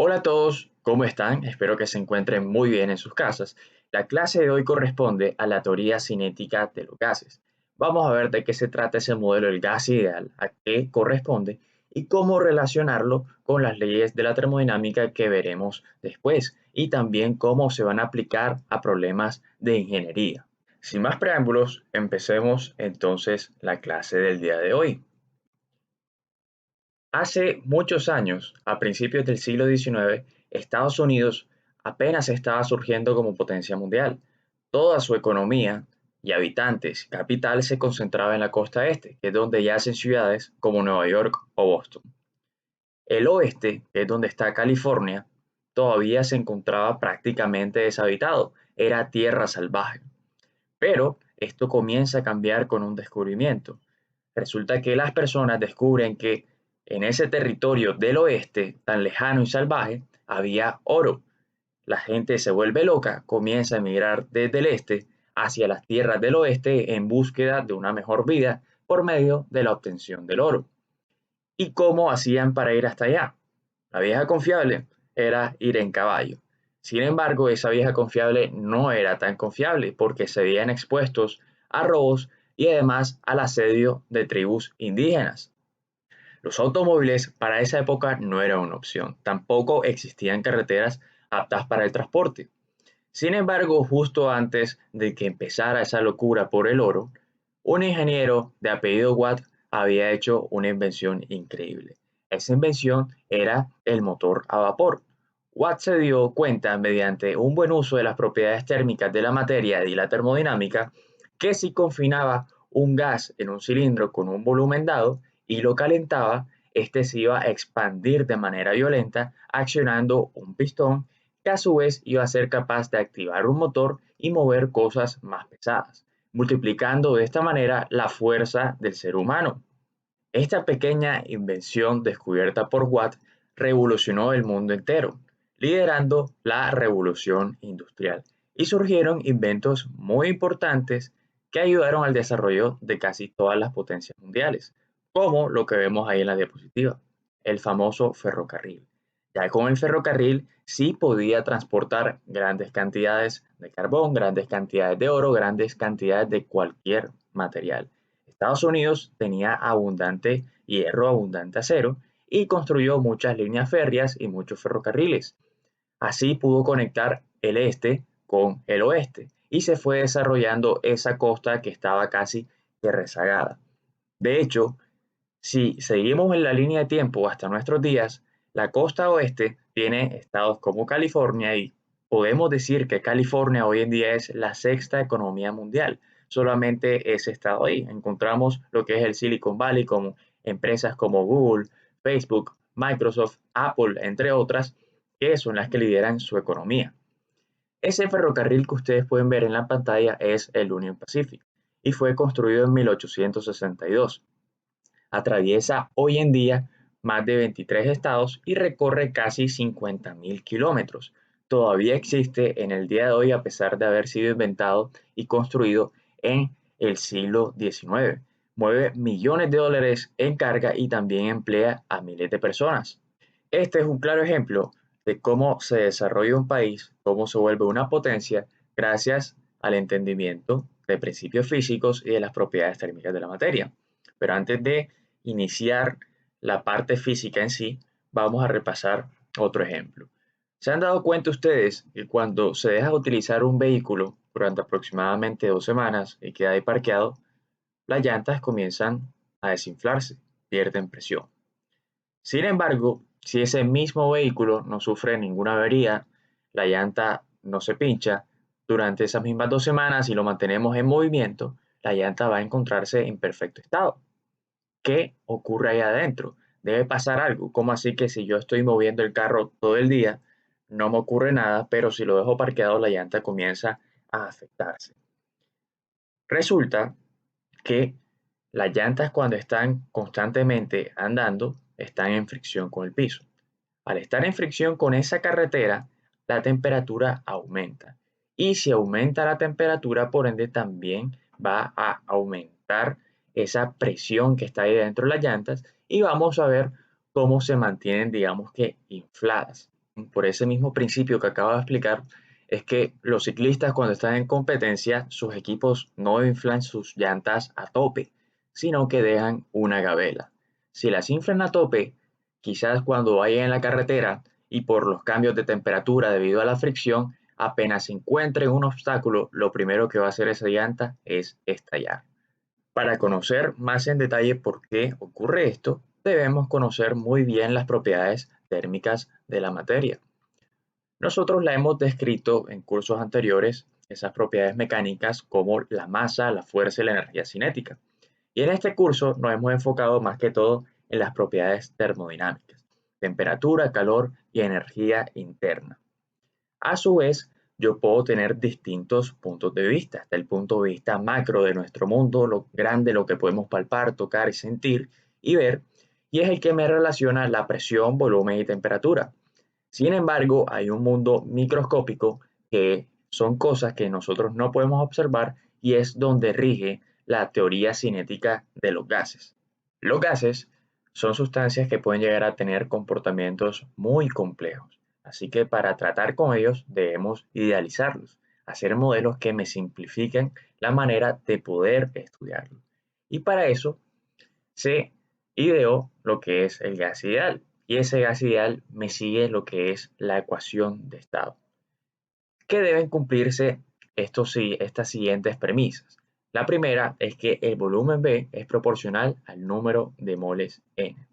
Hola a todos, ¿cómo están? Espero que se encuentren muy bien en sus casas. La clase de hoy corresponde a la teoría cinética de los gases. Vamos a ver de qué se trata ese modelo del gas ideal, a qué corresponde y cómo relacionarlo con las leyes de la termodinámica que veremos después y también cómo se van a aplicar a problemas de ingeniería. Sin más preámbulos, empecemos entonces la clase del día de hoy. Hace muchos años, a principios del siglo XIX, Estados Unidos apenas estaba surgiendo como potencia mundial. Toda su economía y habitantes y capital se concentraba en la costa este, que es donde yacen ciudades como Nueva York o Boston. El oeste, que es donde está California, todavía se encontraba prácticamente deshabitado, era tierra salvaje. Pero esto comienza a cambiar con un descubrimiento. Resulta que las personas descubren que en ese territorio del oeste, tan lejano y salvaje, había oro. La gente se vuelve loca, comienza a emigrar desde el este hacia las tierras del oeste en búsqueda de una mejor vida por medio de la obtención del oro. ¿Y cómo hacían para ir hasta allá? La vieja confiable era ir en caballo. Sin embargo, esa vieja confiable no era tan confiable porque se veían expuestos a robos y además al asedio de tribus indígenas. Los automóviles para esa época no eran una opción, tampoco existían carreteras aptas para el transporte. Sin embargo, justo antes de que empezara esa locura por el oro, un ingeniero de apellido Watt había hecho una invención increíble. Esa invención era el motor a vapor. Watt se dio cuenta, mediante un buen uso de las propiedades térmicas de la materia y la termodinámica, que si confinaba un gas en un cilindro con un volumen dado y lo calentaba, este se iba a expandir de manera violenta, accionando un pistón que a su vez iba a ser capaz de activar un motor y mover cosas más pesadas, multiplicando de esta manera la fuerza del ser humano. Esta pequeña invención descubierta por Watt revolucionó el mundo entero, liderando la revolución industrial, y surgieron inventos muy importantes que ayudaron al desarrollo de casi todas las potencias mundiales, como lo que vemos ahí en la diapositiva, el famoso ferrocarril. Ya con el ferrocarril sí podía transportar grandes cantidades de carbón, grandes cantidades de oro, grandes cantidades de cualquier material. Estados Unidos tenía abundante hierro, abundante acero y construyó muchas líneas férreas y muchos ferrocarriles. Así pudo conectar el este con el oeste y se fue desarrollando esa costa que estaba casi que rezagada. De hecho, si seguimos en la línea de tiempo hasta nuestros días, la costa oeste tiene estados como California y podemos decir que California hoy en día es la sexta economía mundial. Solamente ese estado ahí. Encontramos lo que es el Silicon Valley como empresas como Google, Facebook, Microsoft, Apple, entre otras, que son las que lideran su economía. Ese ferrocarril que ustedes pueden ver en la pantalla es el Union Pacific y fue construido en 1862. Atraviesa hoy en día más de 23 estados y recorre casi 50.000 kilómetros. Todavía existe en el día de hoy a pesar de haber sido inventado y construido en el siglo XIX. Mueve millones de dólares en carga y también emplea a miles de personas. Este es un claro ejemplo de cómo se desarrolla un país, cómo se vuelve una potencia gracias al entendimiento de principios físicos y de las propiedades térmicas de la materia. Pero antes de iniciar la parte física en sí, vamos a repasar otro ejemplo. ¿Se han dado cuenta ustedes que cuando se deja de utilizar un vehículo durante aproximadamente 2 semanas y queda ahí parqueado, las llantas comienzan a desinflarse, pierden presión? Sin embargo, si ese mismo vehículo no sufre ninguna avería, la llanta no se pincha, durante esas mismas 2 semanas y lo mantenemos en movimiento, la llanta va a encontrarse en perfecto estado. ¿Qué ocurre ahí adentro? Debe pasar algo. ¿Cómo así que si yo estoy moviendo el carro todo el día, no me ocurre nada, pero si lo dejo parqueado, la llanta comienza a afectarse? Resulta que las llantas cuando están constantemente andando están en fricción con el piso. Al estar en fricción con esa carretera, la temperatura aumenta. Y si aumenta la temperatura, por ende también va a aumentar esa presión que está ahí dentro de las llantas y vamos a ver cómo se mantienen, digamos que, infladas. por ese mismo principio que acabo de explicar, es que los ciclistas cuando están en competencia, sus equipos no inflan sus llantas a tope, sino que dejan una gabela. Si las inflan a tope, quizás cuando vayan en la carretera y por los cambios de temperatura debido a la fricción, apenas se encuentren un obstáculo, lo primero que va a hacer esa llanta es estallar. Para conocer más en detalle por qué ocurre esto, debemos conocer muy bien las propiedades térmicas de la materia. Nosotros la hemos descrito en cursos anteriores, esas propiedades mecánicas como la masa, la fuerza y la energía cinética. Y en este curso nos hemos enfocado más que todo en las propiedades termodinámicas, temperatura, calor y energía interna. A su vez, yo puedo tener distintos puntos de vista, hasta el punto de vista macro de nuestro mundo, lo grande, lo que podemos palpar, tocar y sentir y ver, y es el que me relaciona la presión, volumen y temperatura. Sin embargo, hay un mundo microscópico que son cosas que nosotros no podemos observar y es donde rige la teoría cinética de los gases. Los gases son sustancias que pueden llegar a tener comportamientos muy complejos, así que para tratar con ellos debemos idealizarlos, hacer modelos que me simplifiquen la manera de poder estudiarlos. Y para eso se ideó lo que es el gas ideal, y ese gas ideal me sigue lo que es la ecuación de estado. ¿Qué deben cumplirse estas siguientes premisas? La primera es que el volumen B es proporcional al número de moles N.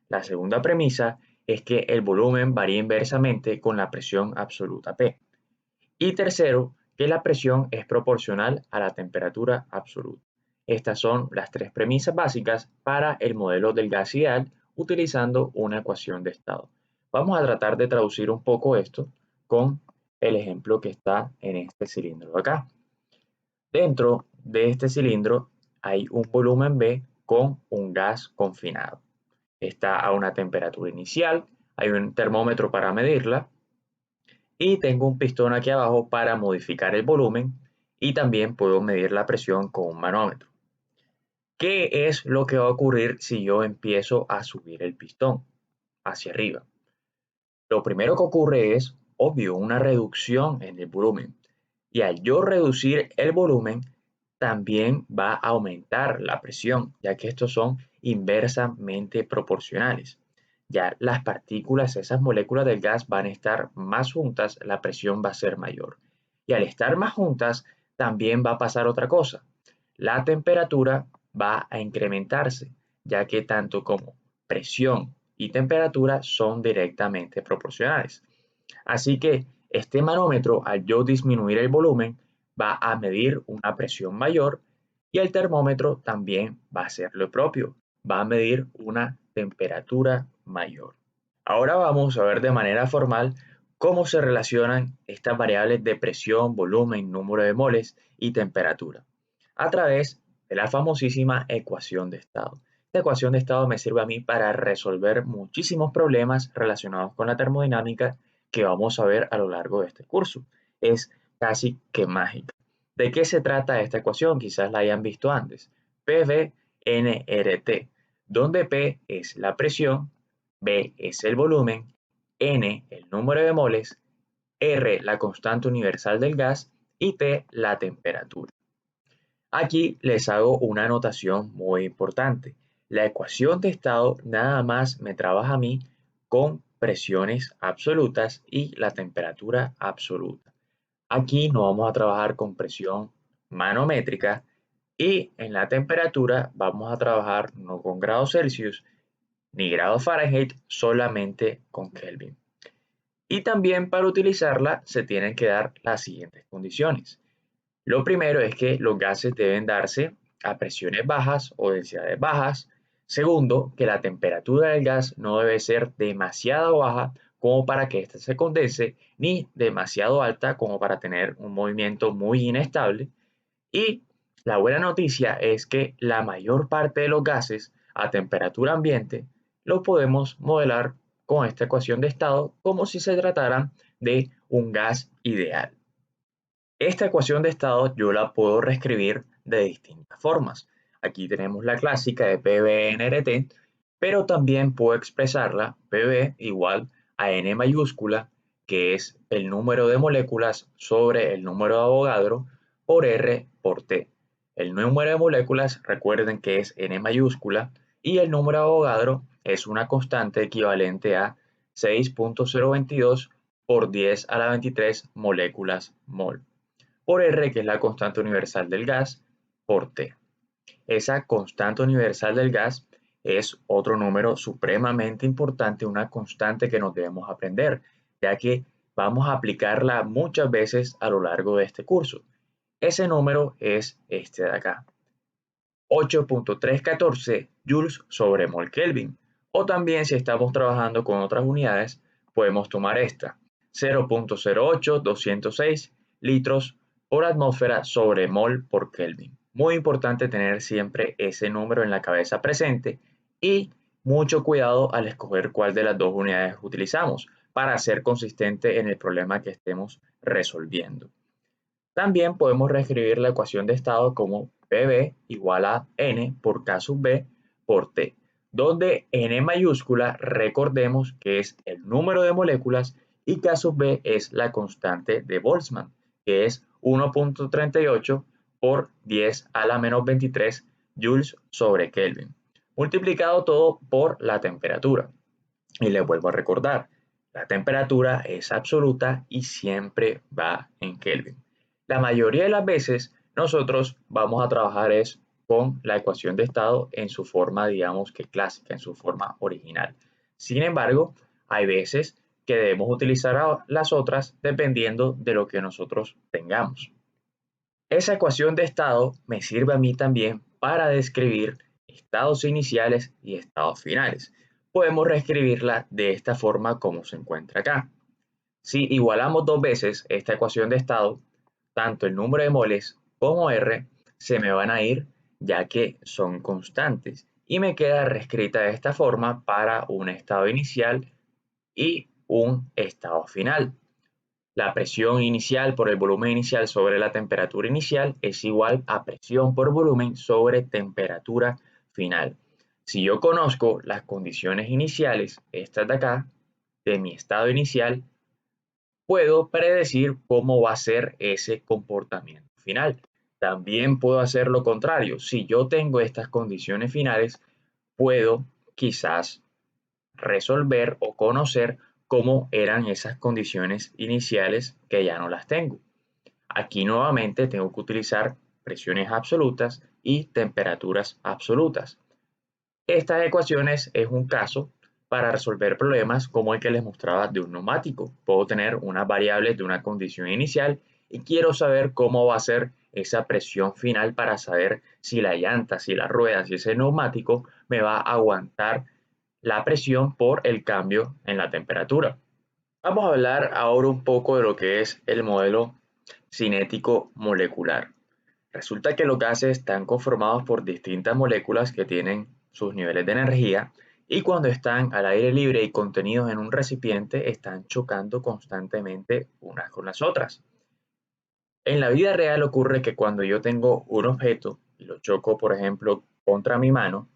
La segunda premisa es que el volumen varía inversamente con la presión absoluta P. Y tercero, que la presión es proporcional a la temperatura absoluta. Estas son las tres premisas básicas para el modelo del gas ideal utilizando una ecuación de estado. Vamos a tratar de traducir un poco esto con el ejemplo que está en este cilindro de acá. Dentro de este cilindro hay un volumen B con un gas confinado. Está a una temperatura inicial, hay un termómetro para medirla y tengo un pistón aquí abajo para modificar el volumen y también puedo medir la presión con un manómetro. ¿Qué es lo que va a ocurrir si yo empiezo a subir el pistón hacia arriba? Lo primero que ocurre es, obvio, una reducción en el volumen. Y al yo reducir el volumen, también va a aumentar la presión, ya que estos son inversamente proporcionales. Ya las partículas, esas moléculas del gas van a estar más juntas, la presión va a ser mayor. Y al estar más juntas, también va a pasar otra cosa. La temperatura va a incrementarse, ya que tanto como presión y temperatura son directamente proporcionales. Así que este manómetro, al yo disminuir el volumen, va a medir una presión mayor y el termómetro también va a hacer lo propio, va a medir una temperatura mayor. Ahora vamos a ver de manera formal cómo se relacionan estas variables de presión, volumen, número de moles y temperatura a través de la famosísima ecuación de estado. Esta ecuación de estado me sirve a mí para resolver muchísimos problemas relacionados con la termodinámica que vamos a ver a lo largo de este curso. Es casi que mágica. ¿De qué se trata esta ecuación? Quizás la hayan visto antes. PV-nRT, donde P es la presión, B es el volumen, N el número de moles, R la constante universal del gas y T la temperatura. Aquí les hago una anotación muy importante. La ecuación de estado nada más me trabaja a mí con presiones absolutas y la temperatura absoluta. Aquí no vamos a trabajar con presión manométrica y en la temperatura vamos a trabajar no con grados Celsius ni grados Fahrenheit, solamente con Kelvin. Y también para utilizarla se tienen que dar las siguientes condiciones. Lo primero es que los gases deben darse a presiones bajas o densidades bajas. Segundo, que la temperatura del gas no debe ser demasiado baja como para que éste se condense, ni demasiado alta como para tener un movimiento muy inestable. Y la buena noticia es que la mayor parte de los gases a temperatura ambiente lo podemos modelar con esta ecuación de estado como si se tratara de un gas ideal. Esta ecuación de estado yo la puedo reescribir de distintas formas. Aquí tenemos la clásica de PV-nRT, pero también puedo expresarla PV igual a N mayúscula, que es el número de moléculas sobre el número de Avogadro, por R por T. El número de moléculas, recuerden que es N mayúscula, y el número de Avogadro es una constante equivalente a 6.022 por 10 a la 23 moléculas mol, por R, que es la constante universal del gas, por T. Esa constante universal del gas es otro número supremamente importante, una constante que nos debemos aprender, ya que vamos a aplicarla muchas veces a lo largo de este curso. Ese número es este de acá, 8.314 joules sobre mol Kelvin. O también, si estamos trabajando con otras unidades, podemos tomar esta, 0.08206 litros por atmósfera sobre mol por Kelvin. Muy importante tener siempre ese número en la cabeza presente y mucho cuidado al escoger cuál de las dos unidades utilizamos para ser consistente en el problema que estemos resolviendo. También podemos reescribir la ecuación de estado como PV igual a N por K sub B por T, donde N mayúscula recordemos que es el número de moléculas y K sub B es la constante de Boltzmann, que es 1.38 por 10 a la menos 23 joules sobre Kelvin, multiplicado todo por la temperatura. Y les vuelvo a recordar, la temperatura es absoluta y siempre va en Kelvin. La mayoría de las veces nosotros vamos a trabajar es con la ecuación de estado en su forma, digamos que clásica, en su forma original. Sin embargo, hay veces que debemos utilizar las otras dependiendo de lo que nosotros tengamos. Esa ecuación de estado me sirve a mí también para describir estados iniciales y estados finales. Podemos reescribirla de esta forma como se encuentra acá. Si igualamos dos veces esta ecuación de estado, tanto el número de moles como R se me van a ir ya que son constantes y me queda reescrita de esta forma para un estado inicial y un estado final. La presión inicial por el volumen inicial sobre la temperatura inicial es igual a presión por volumen sobre temperatura final. Si yo conozco las condiciones iniciales, estas de acá, de mi estado inicial, puedo predecir cómo va a ser ese comportamiento final. También puedo hacer lo contrario. Si yo tengo estas condiciones finales, puedo quizás resolver o conocer cómo eran esas condiciones iniciales que ya no las tengo. Aquí nuevamente tengo que utilizar presiones absolutas y temperaturas absolutas. Estas ecuaciones es un caso para resolver problemas como el que les mostraba de un neumático. Puedo tener unas variables de una condición inicial y quiero saber cómo va a ser esa presión final para saber si la llanta, si las ruedas, si ese neumático me va a aguantar la presión por el cambio en la temperatura. Vamos a hablar ahora un poco de lo que es el modelo cinético molecular. Resulta que los gases están conformados por distintas moléculas que tienen sus niveles de energía y cuando están al aire libre y contenidos en un recipiente están chocando constantemente unas con las otras. En la vida real ocurre que cuando yo tengo un objeto y lo choco, por ejemplo, contra mi mano,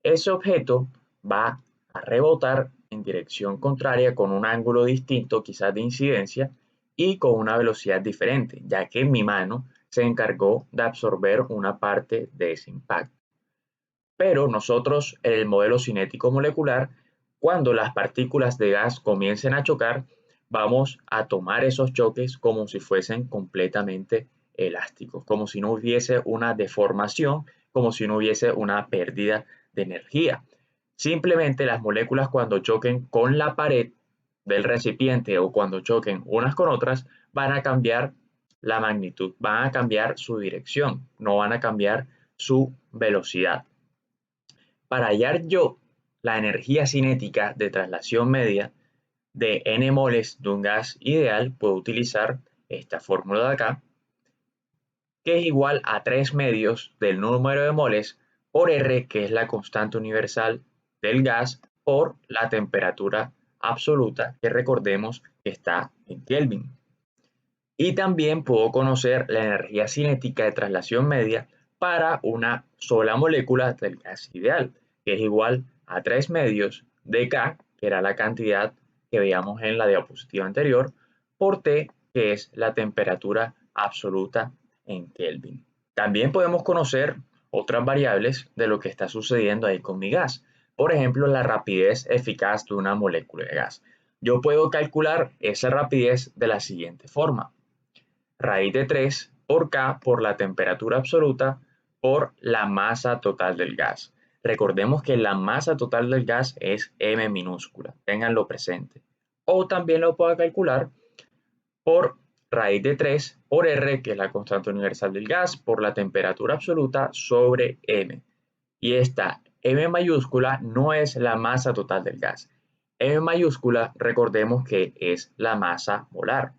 ese objeto va a rebotar en dirección contraria con un ángulo distinto, quizás de incidencia, y con una velocidad diferente, ya que mi mano se encargó de absorber una parte de ese impacto. Pero nosotros, en el modelo cinético molecular, cuando las partículas de gas comiencen a chocar, vamos a tomar esos choques como si fuesen completamente elásticos, como si no hubiese una deformación, como si no hubiese una pérdida de energía. Simplemente las moléculas cuando choquen con la pared del recipiente o cuando choquen unas con otras van a cambiar la magnitud, van a cambiar su dirección, no van a cambiar su velocidad. Para hallar yo la energía cinética de traslación media de n moles de un gas ideal, puedo utilizar esta fórmula de acá, que es igual a 3 medios del número de moles por R, que es la constante universal del gas, por la temperatura absoluta, que recordemos que está en Kelvin. Y también puedo conocer la energía cinética de traslación media para una sola molécula del gas ideal, que es igual a 3 medios de K, que era la cantidad que veíamos en la diapositiva anterior, por T, que es la temperatura absoluta en Kelvin. También podemos conocer otras variables de lo que está sucediendo ahí con mi gas. Por ejemplo, la rapidez eficaz de una molécula de gas. Yo puedo calcular esa rapidez de la siguiente forma. Raíz de 3 por K por la temperatura absoluta por la masa total del gas. Recordemos que la masa total del gas es M minúscula, ténganlo presente. O también lo puedo calcular por raíz de 3 por R, que es la constante universal del gas, por la temperatura absoluta sobre M. Y esta M mayúscula no es la masa total del gas. M mayúscula, recordemos que es la masa molar.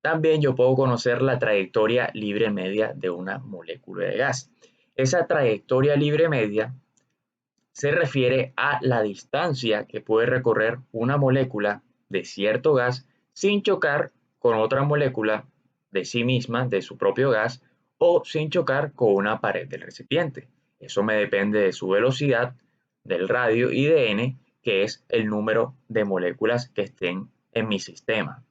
También yo puedo conocer la trayectoria libre media de una molécula de gas. Esa trayectoria libre media se refiere a la distancia que puede recorrer una molécula de cierto gas sin chocar con otra molécula de sí misma, de su propio gas, o sin chocar con una pared del recipiente. Eso me depende de su velocidad, del radio y de n, que es el número de moléculas que estén en mi sistema.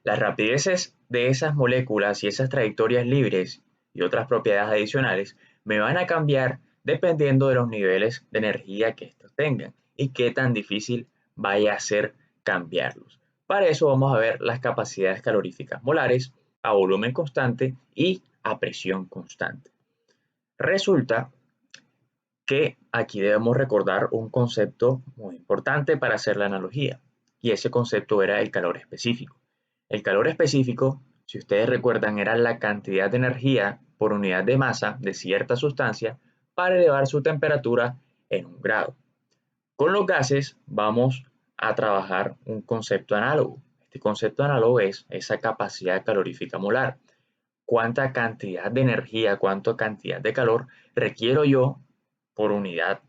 Las rapideces de esas moléculas y esas trayectorias libres y otras propiedades adicionales me van a cambiar dependiendo de los niveles de energía que estos tengan y qué tan difícil vaya a ser cambiarlos. Para eso vamos a ver las capacidades caloríficas molares a volumen constante y a presión constante. Resulta que aquí debemos recordar un concepto muy importante para hacer la analogía, y ese concepto era el calor específico. El calor específico, si ustedes recuerdan, era la cantidad de energía por unidad de masa de cierta sustancia para elevar su temperatura en 1 grado. Con los gases vamos a trabajar un concepto análogo. Este concepto análogo es esa capacidad calorífica molar. ¿Cuánta cantidad de energía, cuánta cantidad de calor requiero yo por unidad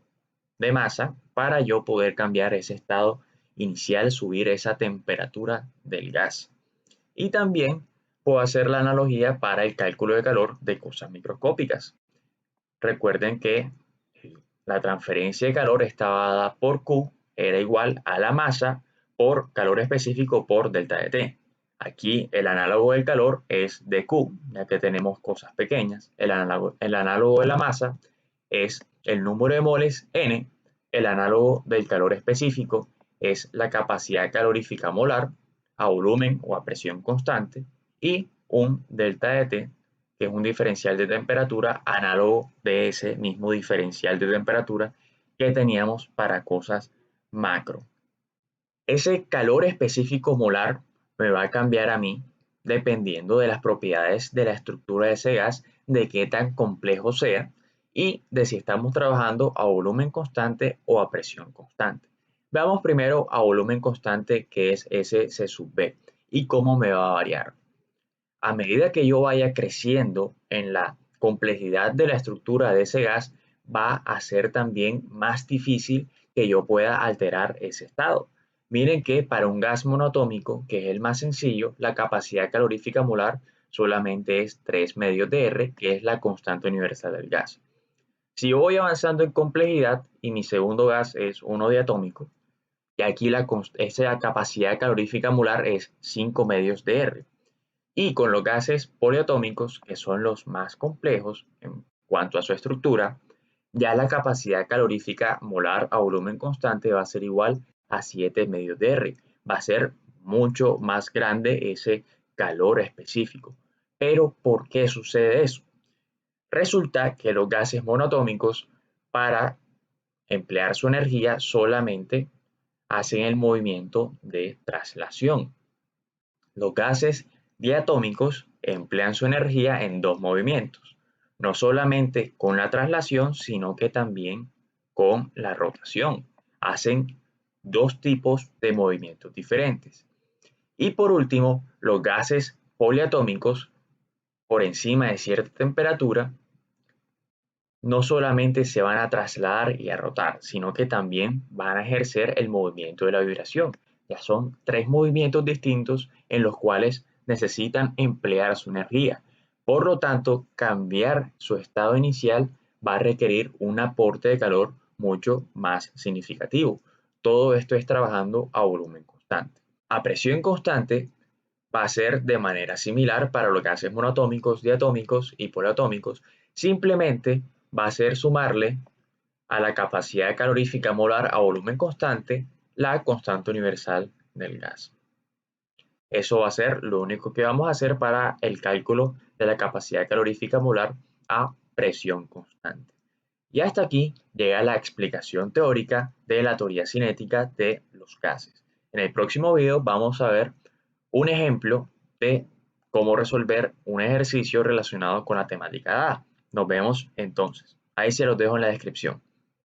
de masa para yo poder cambiar ese estado inicial, subir esa temperatura del gas? Y también puedo hacer la analogía para el cálculo de calor de cosas microscópicas. Recuerden que la transferencia de calor estaba dada por Q, era igual a la masa por calor específico por delta de T. Aquí el análogo del calor es dQ, ya que tenemos cosas pequeñas. El análogo de la masa es el número de moles N. El análogo del calor específico es la capacidad calorífica molar a volumen o a presión constante. Y un delta de T, que es un diferencial de temperatura análogo de ese mismo diferencial de temperatura que teníamos para cosas macro. Ese calor específico molar me va a cambiar a mí dependiendo de las propiedades de la estructura de ese gas, de qué tan complejo sea y de si estamos trabajando a volumen constante o a presión constante. Veamos primero a volumen constante, que es ese C sub B, y cómo me va a variar. A medida que yo vaya creciendo en la complejidad de la estructura de ese gas, va a ser también más difícil que yo pueda alterar ese estado. Miren que para un gas monoatómico, que es el más sencillo, la capacidad calorífica molar solamente es 3 medios de R, que es la constante universal del gas. Si yo voy avanzando en complejidad y mi segundo gas es uno diatómico, y aquí esa capacidad calorífica molar es 5 medios de R. Y con los gases poliatómicos, que son los más complejos en cuanto a su estructura, ya la capacidad calorífica molar a volumen constante va a ser igual a 7 medios de R. Va a ser mucho más grande ese calor específico. Pero ¿por qué sucede eso? Resulta que los gases monoatómicos, para emplear su energía, solamente hacen el movimiento de traslación. Los gases diatómicos emplean su energía en dos movimientos, no solamente con la traslación, sino que también con la rotación. Hacen dos tipos de movimientos diferentes. Y por último, los gases poliatómicos, por encima de cierta temperatura, no solamente se van a trasladar y a rotar, sino que también van a ejercer el movimiento de la vibración. Ya son tres movimientos distintos en los cuales necesitan emplear su energía. Por lo tanto, cambiar su estado inicial va a requerir un aporte de calor mucho más significativo. todo esto es trabajando a volumen constante. A presión constante va a ser de manera similar para los gases monoatómicos, diatómicos y poliatómicos. Simplemente va a ser sumarle a la capacidad calorífica molar a volumen constante la constante universal del gas. Eso va a ser lo único que vamos a hacer para el cálculo de la capacidad calorífica molar a presión constante. Y hasta aquí llega la explicación teórica de la teoría cinética de los gases. En el próximo video vamos a ver un ejemplo de cómo resolver un ejercicio relacionado con la temática dada. Nos vemos entonces. Ahí se los dejo en la descripción.